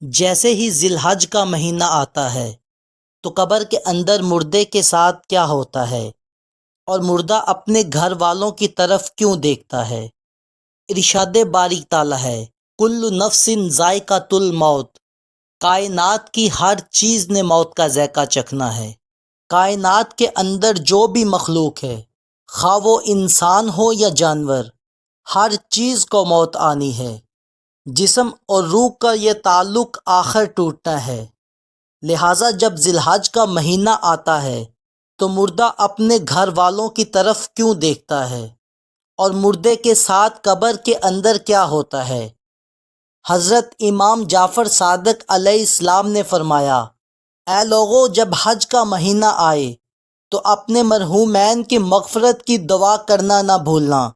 جیسے ہی ذی الحج کا مہینہ آتا ہے تو قبر کے اندر مردے کے ساتھ کیا ہوتا ہے اور مردہ اپنے گھر والوں کی طرف کیوں دیکھتا ہے؟ ارشاد باری تعالیٰ ہے، کل نفس ذائقۃ الموت، کائنات کی ہر چیز نے موت کا ذائقہ چکھنا ہے۔ کائنات کے اندر جو بھی مخلوق ہے، خواہ وہ انسان ہو یا جانور، ہر چیز کو موت آنی ہے۔ جسم اور روح کا یہ تعلق آخر ٹوٹنا ہے، لہٰذا جب ذی الحج کا مہینہ آتا ہے تو مردہ اپنے گھر والوں کی طرف کیوں دیکھتا ہے اور مردے کے ساتھ قبر کے اندر کیا ہوتا ہے؟ حضرت امام جعفر صادق علیہ السلام نے فرمایا، اے لوگو، جب حج کا مہینہ آئے تو اپنے مرحومین کی مغفرت کی دعا کرنا نہ بھولنا،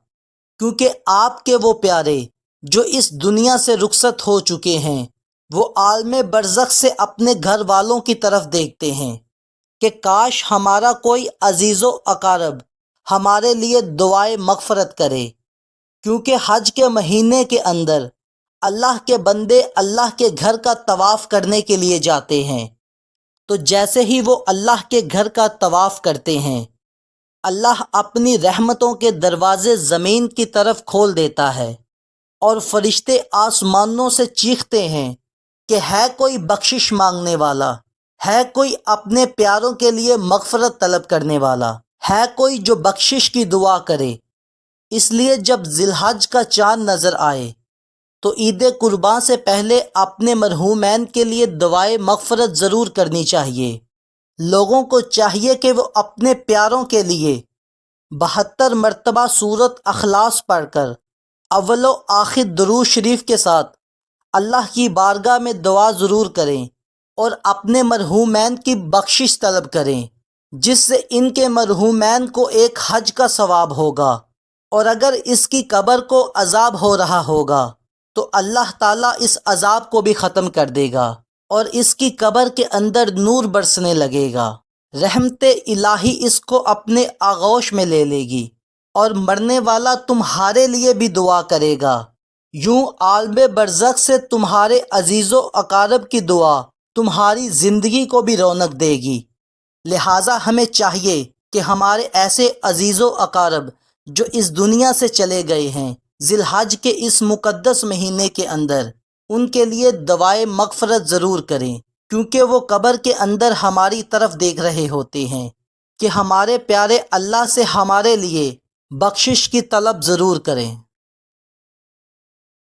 کیونکہ آپ کے وہ پیارے جو اس دنیا سے رخصت ہو چکے ہیں وہ عالم برزخ سے اپنے گھر والوں کی طرف دیکھتے ہیں کہ کاش ہمارا کوئی عزیز و اقارب ہمارے لیے دعائے مغفرت کرے، کیونکہ حج کے مہینے کے اندر اللہ کے بندے اللہ کے گھر کا طواف کرنے کے لیے جاتے ہیں۔ تو جیسے ہی وہ اللہ کے گھر کا طواف کرتے ہیں، اللہ اپنی رحمتوں کے دروازے زمین کی طرف کھول دیتا ہے اور فرشتے آسمانوں سے چیختے ہیں کہ ہے کوئی بخشش مانگنے والا، ہے کوئی اپنے پیاروں کے لیے مغفرت طلب کرنے والا، ہے کوئی جو بخشش کی دعا کرے۔ اس لیے جب ذی الحج کا چاند نظر آئے تو عید قرباں سے پہلے اپنے مرحومین کے لیے دعائے مغفرت ضرور کرنی چاہیے۔ لوگوں کو چاہیے کہ وہ اپنے پیاروں کے لیے 72 مرتبہ سورت اخلاص پڑھ کر اول و آخر درود شریف کے ساتھ اللہ کی بارگاہ میں دعا ضرور کریں اور اپنے مرحومین کی بخشش طلب کریں، جس سے ان کے مرحومین کو ایک حج کا ثواب ہوگا، اور اگر اس کی قبر کو عذاب ہو رہا ہوگا تو اللہ تعالیٰ اس عذاب کو بھی ختم کر دے گا اور اس کی قبر کے اندر نور برسنے لگے گا۔ رحمت الہی اس کو اپنے آغوش میں لے لے گی اور مرنے والا تمہارے لیے بھی دعا کرے گا۔ یوں عالم برزخ سے تمہارے عزیز و اقارب کی دعا تمہاری زندگی کو بھی رونق دے گی۔ لہٰذا ہمیں چاہیے کہ ہمارے ایسے عزیز و اقارب جو اس دنیا سے چلے گئے ہیں، ذی الحج کے اس مقدس مہینے کے اندر ان کے لیے دعائے مغفرت ضرور کریں، کیونکہ وہ قبر کے اندر ہماری طرف دیکھ رہے ہوتے ہیں کہ ہمارے پیارے اللہ سے ہمارے لیے بخشش کی طلب ضرور کریں۔